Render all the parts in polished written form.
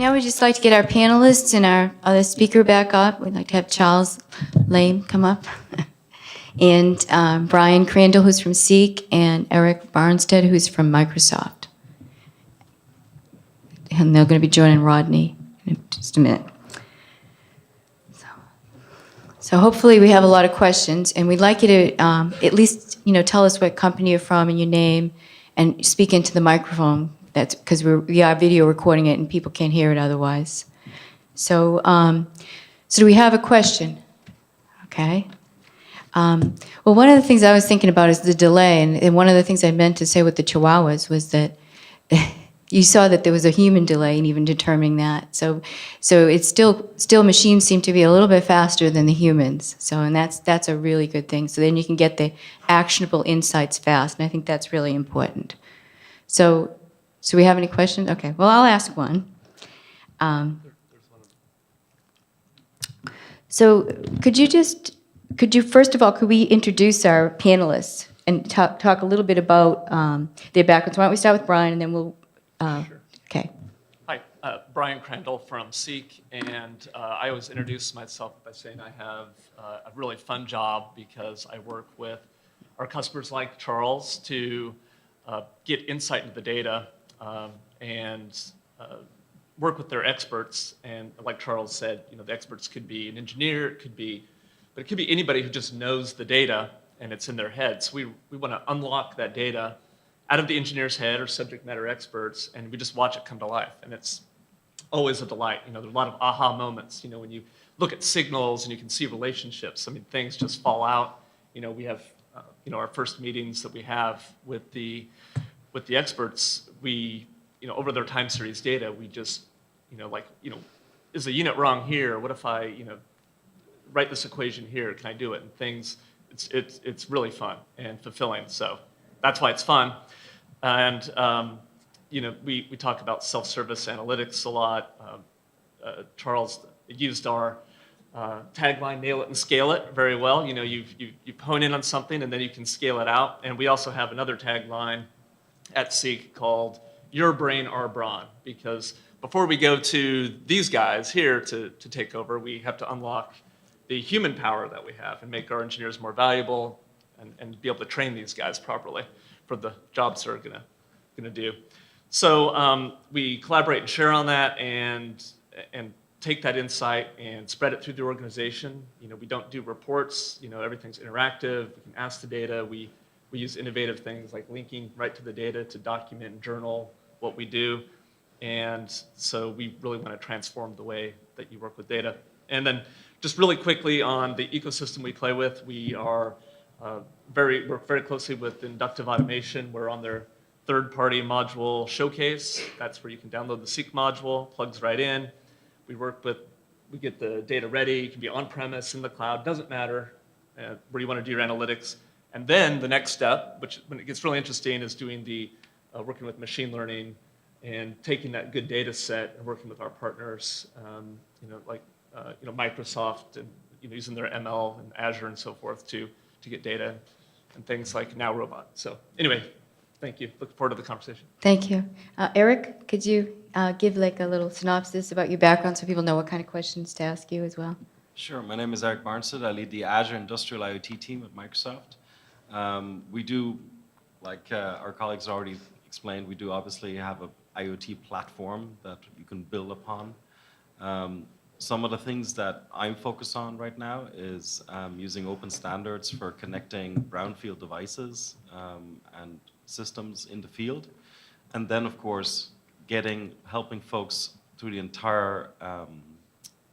Now we'd just like to get our panelists and our other speaker back up. We'd like to have Charles Lame come up. And Brian Crandall, who's from Seek, and Eric Barnstead, who's from Microsoft. And they're going to be joining Rodney in just a minute. So hopefully we have a lot of questions, and we'd like you to at least tell us what company you're from and your name, and speak into the microphone. That's because we are video recording it, and people can't hear it otherwise. So, so do we have a question? Okay. Well, one of the things I was thinking about is the delay, and one of the things I meant to say with the Chihuahuas was that you saw that there was a human delay in even determining that. So it's still machines seem to be a little bit faster than the humans. So, and that's a really good thing. So then you can get the actionable insights fast, and I think that's really important. So we have any questions? Okay, well, I'll ask one. So could you first of all, could we introduce our panelists and talk a little bit about their backgrounds? Why don't we start with Brian, and then we'll... Sure. Okay. Hi, Brian Crandall from Seek, and I always introduce myself by saying I have a really fun job because I work with our customers like Charles to get insight into the data and work with their experts. And like Charles said, the experts could be an engineer, but it could be anybody who just knows the data and it's in their head. So we want to unlock that data out of the engineer's head or subject matter experts, and we just watch it come to life. And it's always a delight. There's a lot of aha moments, when you look at signals and you can see relationships. I mean, things just fall out. We have, our first meetings that we have with the experts, we, over their time series data, we just, is a unit wrong here? What if I, write this equation here? Can I do it? And things, it's really fun and fulfilling. So that's why it's fun. And, we talk about self-service analytics a lot. Charles used our tagline, nail it and scale it, very well. You hone in on something and then you can scale it out. And we also have another tagline at Seek called Your Brain, Our Brawn, because before we go to these guys here to take over, we have to unlock the human power that we have and make our engineers more valuable and be able to train these guys properly for the jobs they're gonna do. So we collaborate and share on that and take that insight and spread it through the organization. We don't do reports. Everything's interactive. We can ask the data. We use innovative things like linking right to the data to document and journal what we do. And so we really want to transform the way that you work with data. And then just really quickly on the ecosystem we play with, we are work very closely with Inductive Automation. We're on their third-party module showcase. That's where you can download the Seek module, plugs right in. We get the data ready. It can be on-premise, in the cloud, doesn't matter where you want to do your analytics. And then the next step, which when it gets really interesting, is doing the working with machine learning and taking that good data set and working with our partners, like Microsoft and using their ML and Azure and so forth to get data and things like Now Robot. So anyway, thank you. Look forward to the conversation. Thank you. Eric, could you give like a little synopsis about your background so people know what kind of questions to ask you as well? Sure. My name is Eric Barnstead. I lead the Azure Industrial IoT team at Microsoft. We do, like our colleagues already explained, we do obviously have an IoT platform that you can build upon. Some of the things that I'm focused on right now is using open standards for connecting brownfield devices and systems in the field. And then, of course, helping folks through the entire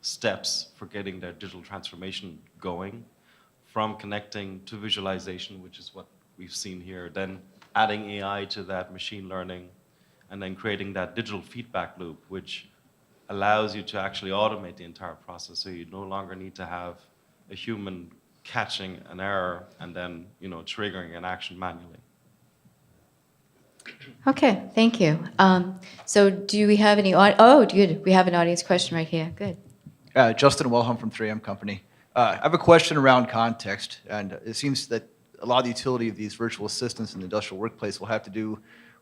steps for getting their digital transformation going, from connecting to visualization, which is what we've seen here, then adding AI to that, machine learning, and then creating that digital feedback loop, which allows you to actually automate the entire process, so you no longer need to have a human catching an error and then triggering an action manually. Okay, thank you. So do we have any, good, we have an audience question right here, good. Justin Wellham from 3M Company. I have a question around context, and it seems that a lot of the utility of these virtual assistants in the industrial workplace will have to do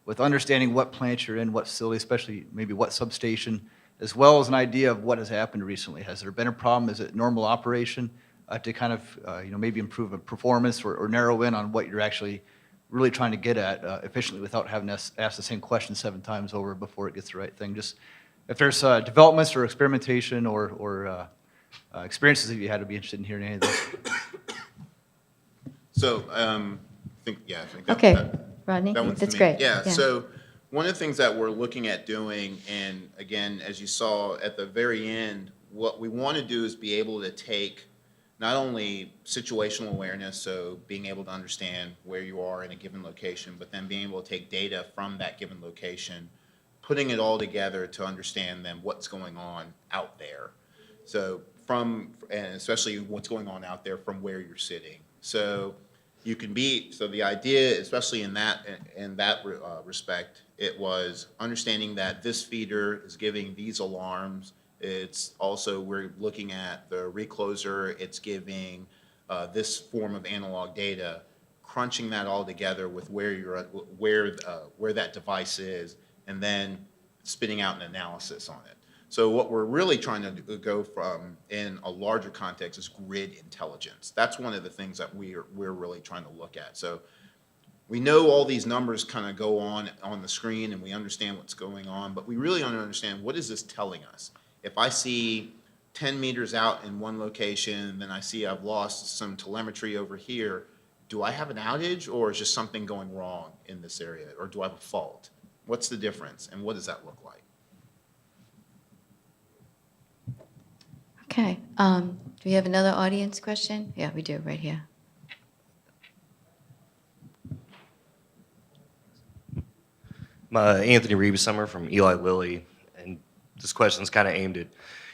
with understanding what plant you're in, what facility, especially maybe what substation, as well as an idea of what has happened recently. Has there been a problem? Is it normal operation to kind of, maybe improve a performance or narrow in on what you're actually really trying to get at efficiently without having to ask the same question 7 times over before it gets the right thing? Just if there's developments or experimentation or experiences that you had, to be interested in hearing any of those. So, I think that, Okay, Rodney, that one's that's to me. great. Yeah, so one of the things that we're looking at doing, and again, as you saw at the very end, what we want to do is be able to take not only situational awareness, so being able to understand where you are in a given location, but then being able to take data from that given location, putting it all together to understand then what's going on out there. So and especially what's going on out there from where you're sitting. So so the idea, especially in that respect, it was understanding that this feeder is giving these alarms. It's also, we're looking at the recloser, it's giving this form of analog data, crunching that all together with where you're at, where that device is, and then spitting out an analysis on it. So what we're really trying to go from in a larger context is grid intelligence. That's one of the things that we're really trying to look at. So we know all these numbers kind of go on the screen and we understand what's going on, but we really want to understand, what is this telling us? If I see 10 meters out in one location and then I see I've lost some telemetry over here, do I have an outage, or is just something going wrong in this area, or do I have a fault? What's the difference, and what does that look like? Okay, do we have another audience question? Yeah, we do, right here. Anthony Reebesummer from Eli Lilly, and this question is kind of aimed at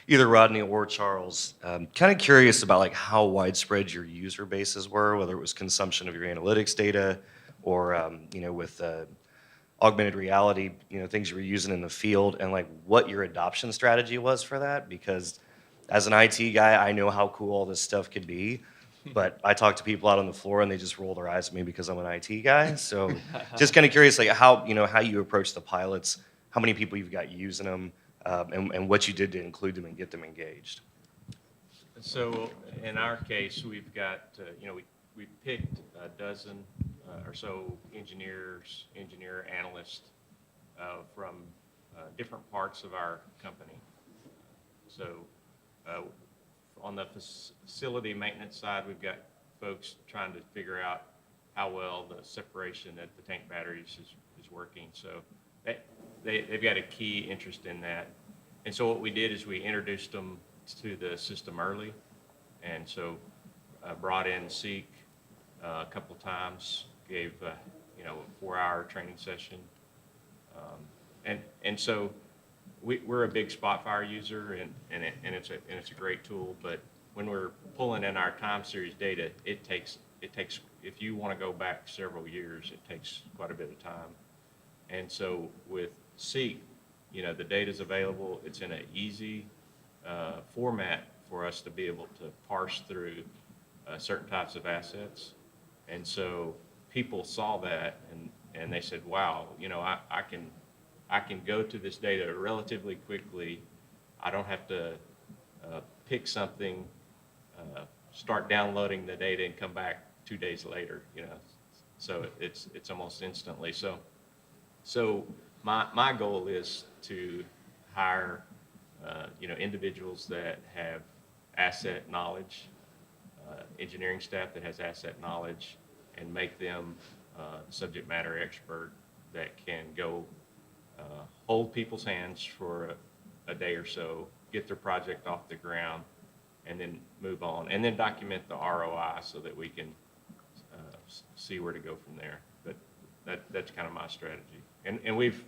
either Rodney or Charles. Kind of curious about like how widespread your user bases were, whether it was consumption of your analytics data or with augmented reality, things you were using in the field, and like what your adoption strategy was for that. Because as an IT guy, I know how cool all this stuff could be, but I talk to people out on the floor and they just roll their eyes at me because I'm an IT guy. So just kind of curious, like how you approach the pilots, how many people you've got using them, and what you did to include them and get them engaged. So in our case, we've got, we picked a dozen or so engineer analysts from different parts of our company. So on the facility maintenance side, we've got folks trying to figure out how well the separation at the tank batteries is working. So they've got a key interest in that. And so what we did is we introduced them to the system early. And so brought in Seek a couple times, gave a 4-hour training session. And so we're a big Spotfire user, and it's a great tool. But when we're pulling in our time series data, it takes if you want to go back several years, it takes quite a bit of time. And so with Seek, the data's available. It's in an easy format for us to be able to parse through certain types of assets. And so people saw that and they said, wow, I can go to this data relatively quickly. I don't have to pick something, start downloading the data and come back 2 days later, So it's almost instantly. So my goal is to hire individuals that have asset knowledge, engineering staff that has asset knowledge, and make them subject matter expert that can go hold people's hands for a day or so, get their project off the ground, and then move on, and then document the ROI so that we can see where to go from there. But that's kind of my strategy. And we've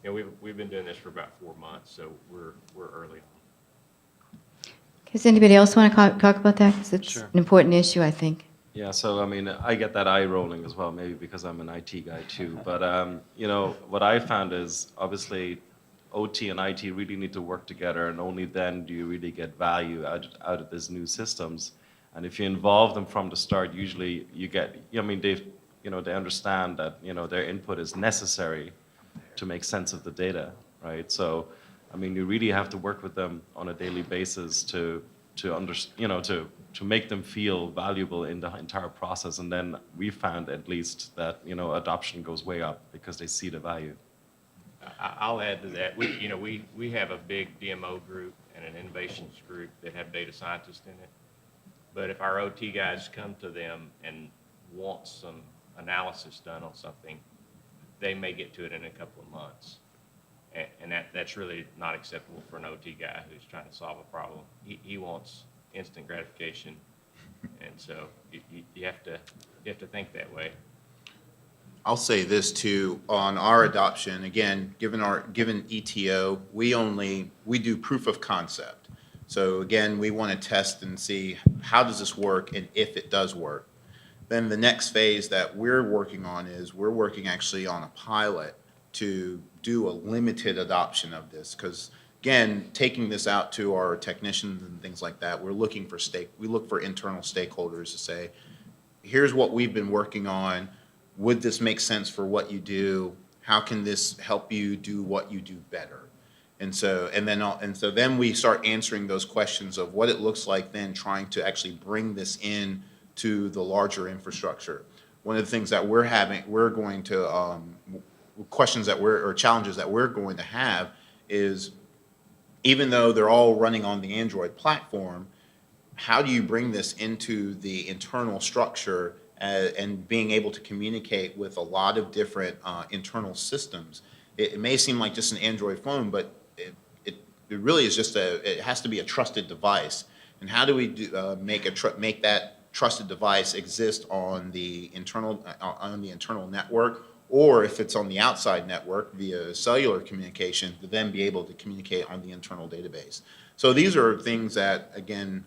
been doing this for about 4 months, so we're early on. Does anybody else want to talk about that? Because it's Sure. an important issue, I think. Yeah, so I mean, I get that eye rolling as well, maybe because I'm an IT guy too. But what I found is obviously OT and IT really need to work together, and only then do you really get value out of these new systems. And if you involve them from the start, usually you get. They understand that their input is necessary to make sense of the data, right? So, I mean, you really have to work with them on a daily basis to to make them feel valuable in the entire process. And then we found at least that, adoption goes way up because they see the value. I'll add to that. We have a big DMO group and an innovations group that have data scientists in it. But if our OT guys come to them and want some analysis done on something, they may get to it in a couple of months. And that's really not acceptable for an OT guy who's trying to solve a problem. He wants instant gratification. And so you have to think that way. I'll say this too, on our adoption, again, given ETO, we do proof of concept. So again, we want to test and see how does this work and if it does work. Then the next phase that we're working on is we're working actually on a pilot to do a limited adoption of this. Because again, taking this out to our technicians and things like that, we look for internal stakeholders to say, here's what we've been working on. Would this make sense for what you do? How can this help you do what you do better? And so then we start answering those questions of what it looks like then trying to actually bring this in to the larger infrastructure. One of the things that challenges that we're going to have is, even though they're all running on the Android platform, how do you bring this into the internal structure and being able to communicate with a lot of different internal systems? It may seem like just an Android phone, but it really is it has to be a trusted device. And how do we make that trusted device exist on the internal network, or if it's on the outside network via cellular communication, to then be able to communicate on the internal database? So these are things that, again,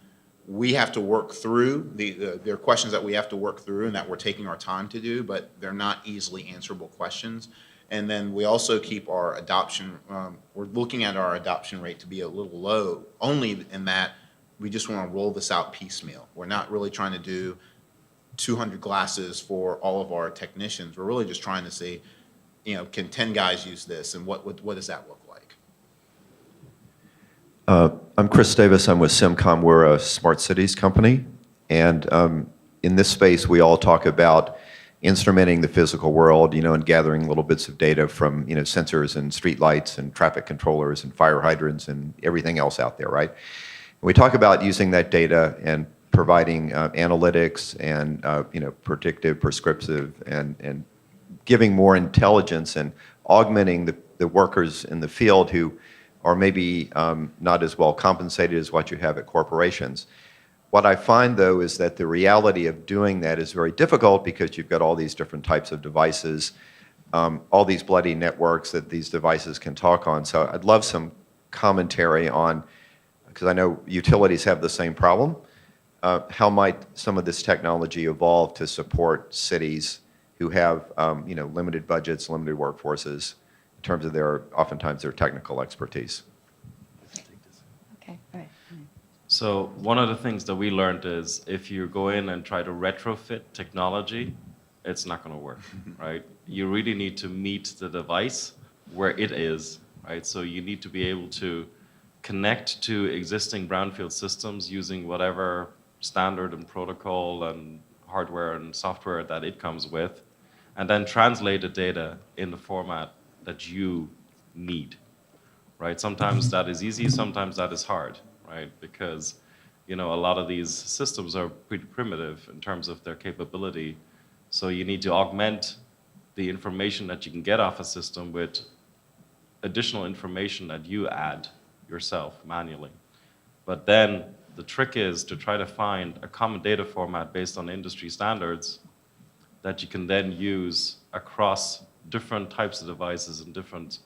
we have to work through. There are questions that we have to work through and that we're taking our time to do, but they're not easily answerable questions. And then we also keep our adoption, we're looking at our adoption rate to be a little low, only in that we just want to roll this out piecemeal. We're not really trying to do 200 glasses for all of our technicians. We're really just trying to see, can 10 guys use this, and what does that look like? I'm Chris Davis. I'm with Simcom. We're a smart cities company. And in this space, we all talk about instrumenting the physical world, and gathering little bits of data from, sensors and streetlights and traffic controllers and fire hydrants and everything else out there, right? And we talk about using that data and providing analytics and, predictive, prescriptive, and giving more intelligence and augmenting the workers in the field who are maybe not as well compensated as what you have at corporations. What I find, though, is that the reality of doing that is very difficult because you've got all these different types of devices, all these bloody networks that these devices can talk on. So I'd love some commentary on, because I know utilities have the same problem, how might some of this technology evolve to support cities who have limited budgets, limited workforces, in terms of oftentimes their technical expertise? Okay, all right. So one of the things that we learned is if you go in and try to retrofit technology, it's not going to work, right? You really need to meet the device where it is, right? So you need to be able to connect to existing brownfield systems using whatever standard and protocol and hardware and software that it comes with, and then translate the data in the format that you need, right? Sometimes that is easy, sometimes that is hard, right? Because, a lot of these systems are pretty primitive in terms of their capability. So you need to augment the information that you can get off a system with additional information that you add yourself manually. But then the trick is to try to find a common data format based on industry standards that you can then use across different types of devices and different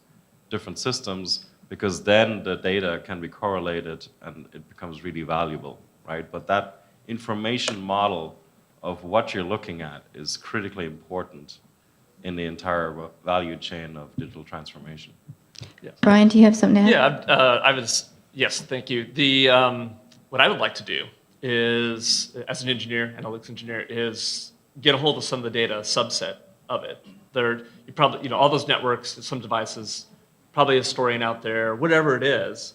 systems, because then the data can be correlated and it becomes really valuable, right? But that information model of what you're looking at is critically important in the entire value chain of digital transformation. Brian, do you have something to add? Yeah, yes, thank you. What I would like to do is, as an engineer, analytics engineer, is get a hold of some of the data subset of it. You probably, all those networks, some devices, probably a historian out there, whatever it is,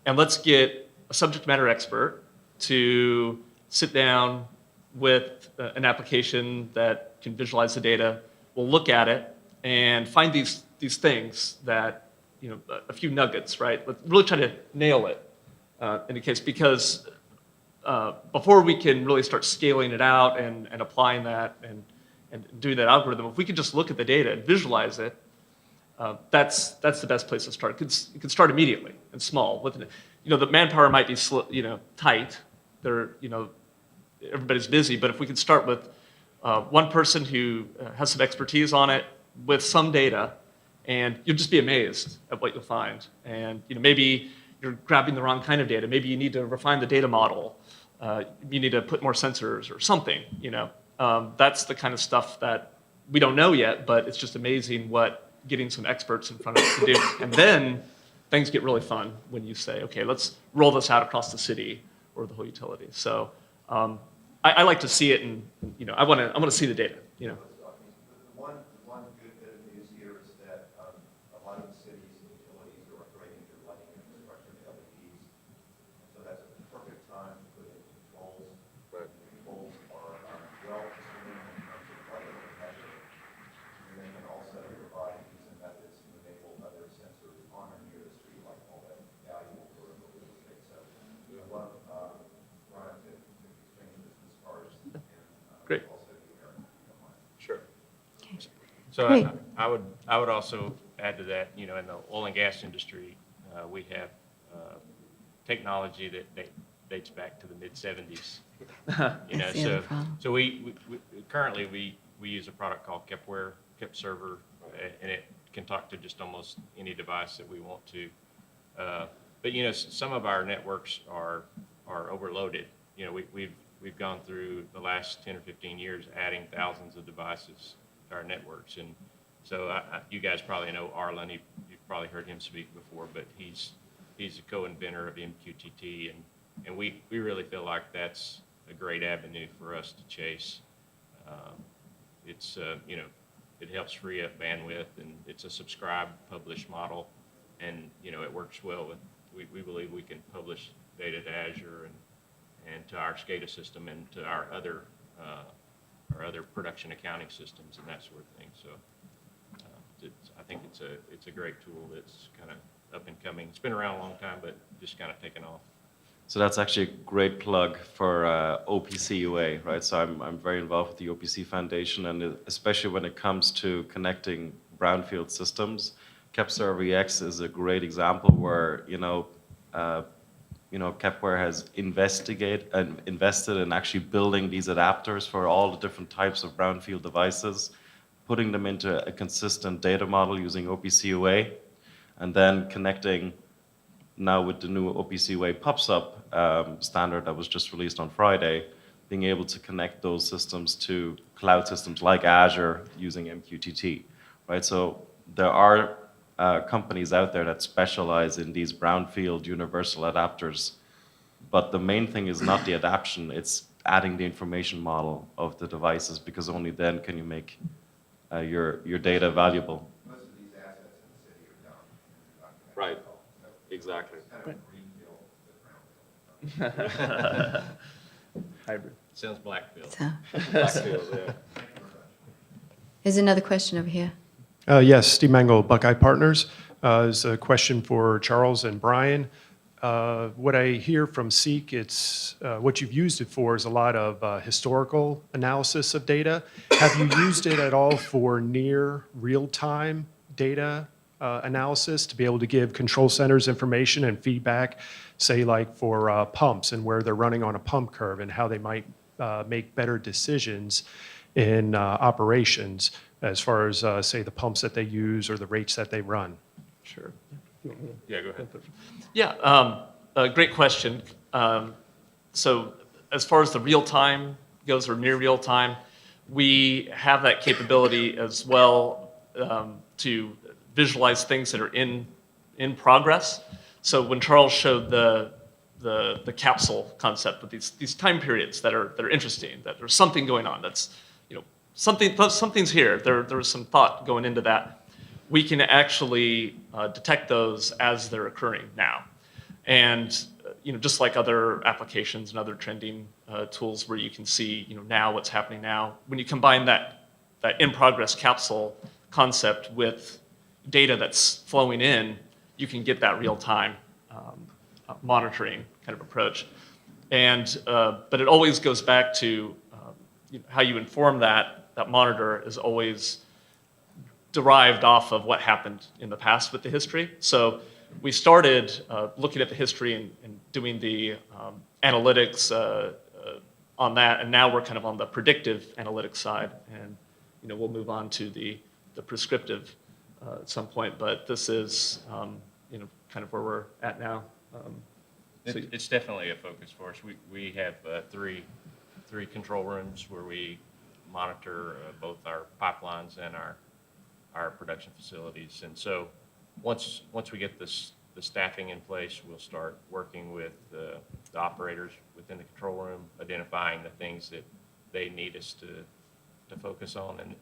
and let's get a subject matter expert to sit down with an application that can visualize the data. We'll look at it and find these things that, a few nuggets, right? Let's really try to nail it in the case, because before we can really start scaling it out and applying that and doing that algorithm, if we could just look at the data and visualize it, that's the best place to start. You can start immediately and small. The manpower might be tight. Everybody's busy, but if we can start with one person who has some expertise on it with some data, and you'll just be amazed at what you'll find. And maybe you're grabbing the wrong kind of data. Maybe you need to refine the data model. You need to put more sensors or something. That's the kind of stuff that we don't know yet, but it's just amazing what getting some experts in front of us to do. And then things get really fun when you say, okay, let's roll this out across the city or the whole utility. So I like to see it, and I want to see the data. One good bit of news here is that a lot of the cities and utilities are upgrading their lighting infrastructure to LEDs. So that's a perfect time to put in controls. Controls are well disciplined in terms of lighting and measure. And they can also provide means and methods to enable other sensors on or near the street, like all that valuable for real estate. So we love Ron to exchange business cards and Great. also be there. Sure. So Great. I would also add to that, in the oil and gas industry, we have technology that dates back to the mid-'70s. That's the other problem. So we currently we use a product called Kepware, Kep Server, and it can talk to just almost any device that we want to. But some of our networks are overloaded. We've gone through the last 10 or 15 years adding thousands of devices to our networks, and so you guys probably know Arlen. You've probably heard him speak before, but he's a co-inventor of MQTT, and we really feel like that's a great avenue for us to chase. It's it helps free up bandwidth, and it's a subscribe publish model, and it works well with. We believe we can publish data to Azure and to our SCADA system and to our other production accounting systems and that sort of thing. So I think it's a great tool that's kind of up and coming. It's been around a long time, but just kind of taken off. So that's actually a great plug for OPC UA, right? So I'm very involved with the OPC Foundation, and especially when it comes to connecting brownfield systems, KepServer EX is a great example where Kepware has invested in actually building these adapters for all the different types of brownfield devices, putting them into a consistent data model using OPC UA, and then connecting now with the new OPC UA PubSub standard that was just released on Friday, being able to connect those systems to cloud systems like Azure using MQTT, right? So there are companies out there that specialize in these brownfield universal adapters, but the main thing is not the adaption, it's adding the information model of the devices, because only then can you make your data valuable. Most of these assets in the city are down. Right, exactly. Hybrid. Sounds Blackfield. So, there's another question over here. Yes, Steve Mangle, Buckeye Partners. Is a question for Charles and Brian. What I hear from Seek, it's what you've used it for is a lot of historical analysis of data. Have you used it at all for near real-time data analysis to be able to give control centers information and feedback, say like for pumps and where they're running on a pump curve and how they might make better decisions in operations as far as, say, the pumps that they use or the rates that they run? Sure. Yeah, go ahead. Yeah, great question. So as far as the real time goes, or near real time, we have that capability as well to visualize things that are in progress. So when Charles showed the capsule concept with these time periods that are interesting, that there's something going on, that's something's here. There was some thought going into that. we can actually detect those as they're occurring now. And just like other applications and other trending tools where you can see now what's happening now, when you combine that in-progress capsule concept with data that's flowing in, you can get that real-time monitoring kind of approach. And but it always goes back to how you inform that monitor is always derived off of what happened in the past with the history. So we started looking at the history and doing the analytics on that, and now we're kind of on the predictive analytics side, and we'll move on to the prescriptive at some point. But this is kind of where we're at now. It's definitely a focus for us. We have three control rooms where we monitor both our pipelines and our production facilities. And so once we get the staffing in place, we'll start working with the operators within the control room, identifying the things that they need us to focus on.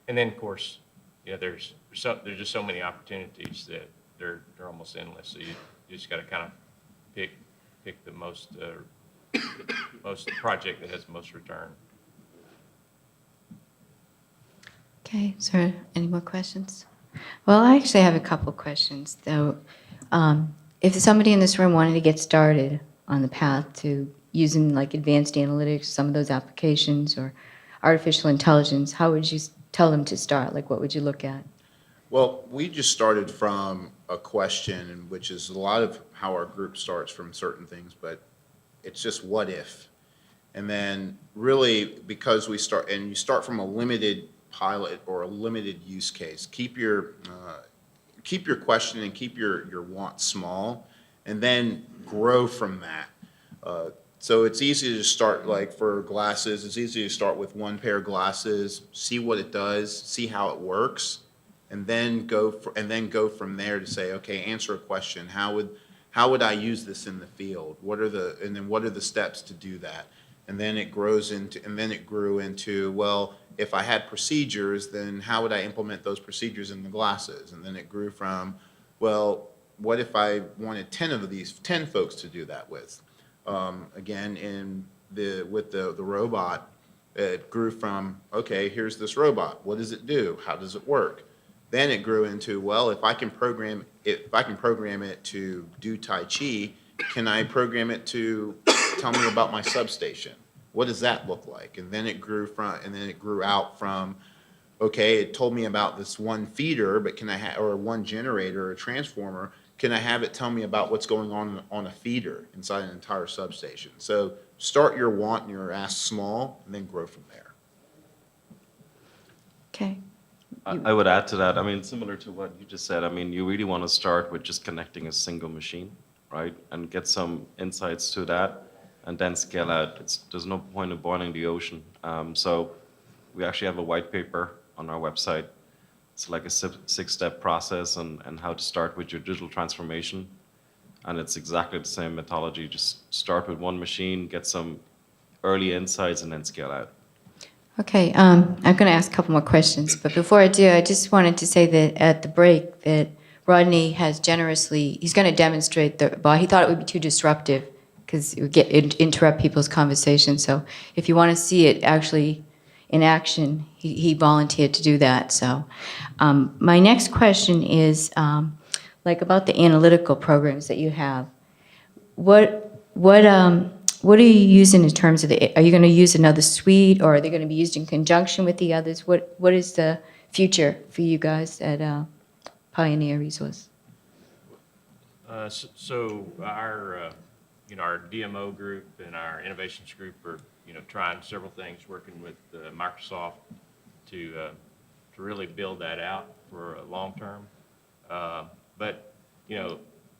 And then, of course, there's just so many opportunities that they're almost endless. So you just got to kind of pick the most project that has the most return. Okay, so any more questions? Well, I actually have a couple questions, though. If somebody in this room wanted to get started on the path to using like advanced analytics, some of those applications, or artificial intelligence, how would you tell them to start? Like, what would you look at? Well, we just started from a question, which is a lot of how our group starts from certain things, but it's just what if? And then really, because you start from a limited pilot or a limited use case, keep your question and keep your want small, and then grow from that. So it's easy to start, like for glasses, it's easy to start with one pair of glasses, see what it does, see how it works, and then go from there to say, okay, answer a question. How would I use this in the field? What are the steps to do that? And then it grew into, well, if I had procedures, then how would I implement those procedures in the glasses? And then it grew from, well, what if I wanted 10 folks to do that with? Again, with the robot, it grew from, okay, here's this robot. What does it do? How does it work? Then it grew into, well, if I can program it to do Tai Chi, can I program it to tell me about my substation? What does that look like? And then it grew out from, okay, it told me about this one feeder, but or one generator or a transformer, can I have it tell me about what's going on a feeder inside an entire substation? So start your want and your ask small, and then grow from there. Okay. I would add to that. I mean, similar to what you just said, I mean, you really want to start with just connecting a single machine, right? And get some insights to that, and then scale out. There's no point in boiling the ocean. So we actually have a white paper on our website. It's like a 6-step process and how to start with your digital transformation. And it's exactly the same methodology. Just start with one machine, get some early insights, and then scale out. Okay, I'm going to ask a couple more questions, but before I do, I just wanted to say that at the break that Rodney has he's going to demonstrate he thought it would be too disruptive because it would interrupt people's conversation. So if you want to see it actually in action, he volunteered to do that. So my next question is about the analytical programs that you have. What are you using in terms of are you going to use another suite, or are they going to be used in conjunction with the others? What is the future for you guys at Pioneer Resource? So our our DMO group and our innovations group are trying several things, working with Microsoft to really build that out for long term. But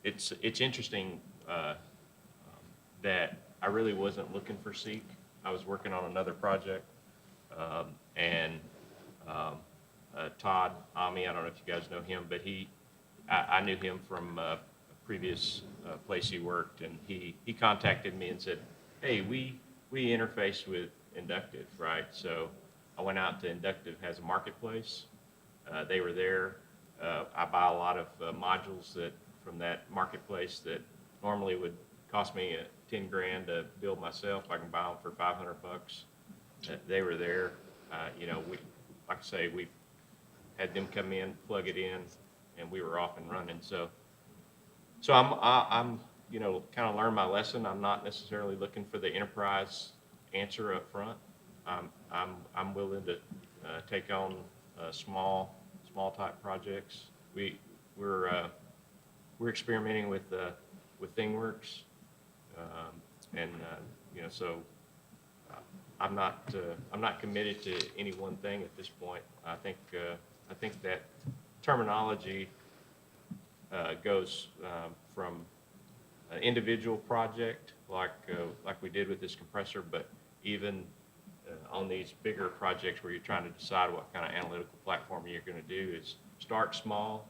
it's interesting that I really wasn't looking for Seek. I was working on another project, and Todd Ami, I don't know if you guys know him, but I knew him from a previous place he worked, and he contacted me and said, hey, we interface with Inductive, right? So I went out to Inductive has a marketplace. They were there. I buy a lot of modules from that marketplace that normally would cost me 10 grand to build myself. I can buy them for 500 bucks. They were there. Like I say, we had them come in, plug it in, and we were off and running. So I'm kind of learned my lesson. I'm not necessarily looking for the enterprise answer up front. I'm willing to take on small type projects. We're experimenting with ThingWorks, so I'm not committed to any one thing at this point. I think that terminology goes from an individual project like we did with this compressor, but even on these bigger projects where you're trying to decide what kind of analytical platform you're going to do, is start small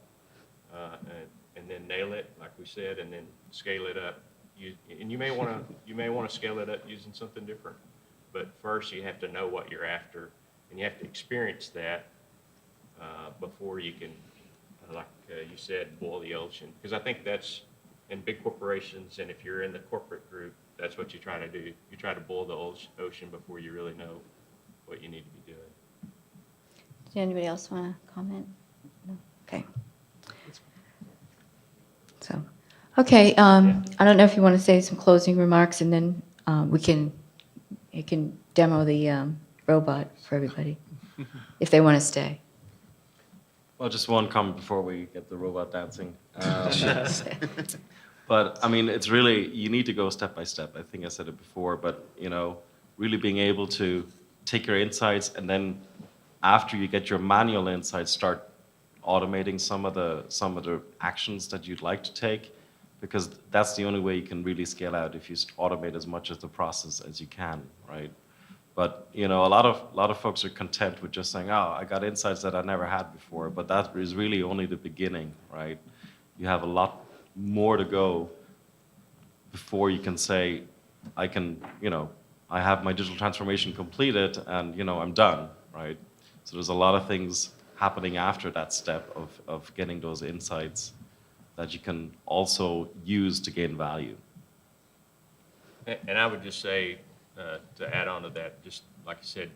and then nail it, like we said, and then scale it up. You may want to scale it up using something different, but first you have to know what you're after, and you have to experience that before you can, like you said, boil the ocean. Because I think that's in big corporations, and if you're in the corporate group, that's what you try to do. You try to boil the ocean before you really know what you need to be doing. Did anybody else want to comment? No? Okay. So, okay, I don't know if you want to say some closing remarks, and then you can demo the robot for everybody, if they want to stay. Well, just one comment before we get the robot dancing. But I mean, it's really, you need to go step by step. I think I said it before, but really being able to take your insights, and then after you get your manual insights, start automating some of the actions that you'd like to take, because that's the only way you can really scale out, if you automate as much of the process as you can, right? But a lot of folks are content with just saying, "Oh, I got insights that I never had before," but that is really only the beginning, right? You have a lot more to go before you can say, I have my digital transformation completed, and I'm done, right? So there's a lot of things happening after that step of getting those insights that you can also use to gain value. And I would just say, to add on to that, just like I said,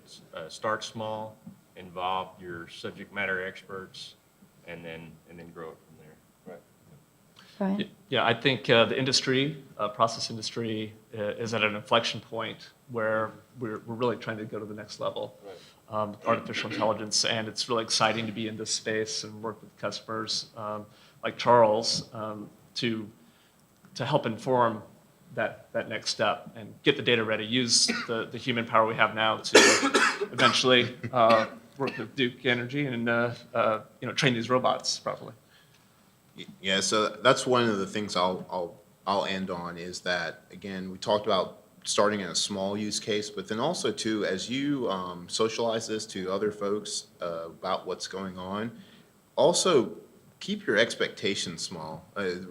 start small, involve your subject matter experts, and then grow it from there. Right. Brian? Yeah, I think the industry, process industry, is at an inflection point where we're really trying to go to the next level. Right. Artificial intelligence, and it's really exciting to be in this space and work with customers like Charles to help inform that next step and get the data ready, use the human power we have now to eventually work with Duke Energy and train these robots properly. Yeah, so that's one of the things I'll end on, is that, again, we talked about starting in a small use case, but then also too, as you socialize this to other folks about what's going on, also keep your expectations small.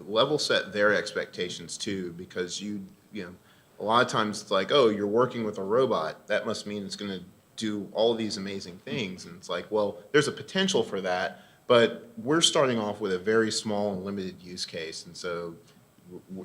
Level set their expectations too, because a lot of times it's like, oh, you're working with a robot, that must mean it's going to do all these amazing things, and it's like, well, there's a potential for that, but we're starting off with a very small and limited use case, and so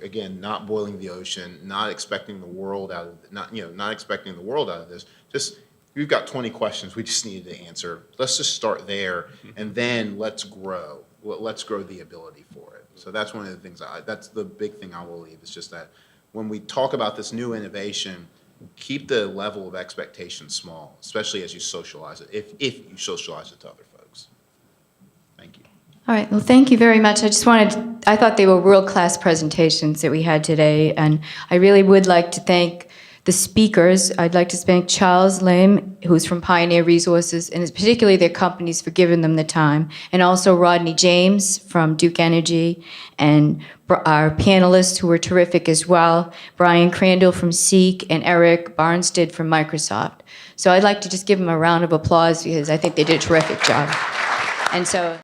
again, not boiling the ocean, not expecting the world out of not expecting the world out of this. Just, we've got 20 questions we just needed to answer. Let's just start there, and then let's grow. Let's grow the ability for it. So that's one of the things. That's the big thing I will leave. It's just that when we talk about this new innovation, keep the level of expectation small, especially as you socialize it. If you socialize it to other folks. Thank you. All right, well, thank you very much. I thought they were world-class presentations that we had today, and I really would like to thank the speakers. I'd like to thank Charles Lim, who's from Pioneer Resources, and particularly their companies for giving them the time, and also Rodney James from Duke Energy, and our panelists who were terrific as well, Brian Crandall from Seek, and Eric Barnstead from Microsoft. So I'd like to just give them a round of applause, because I think they did a terrific job. And so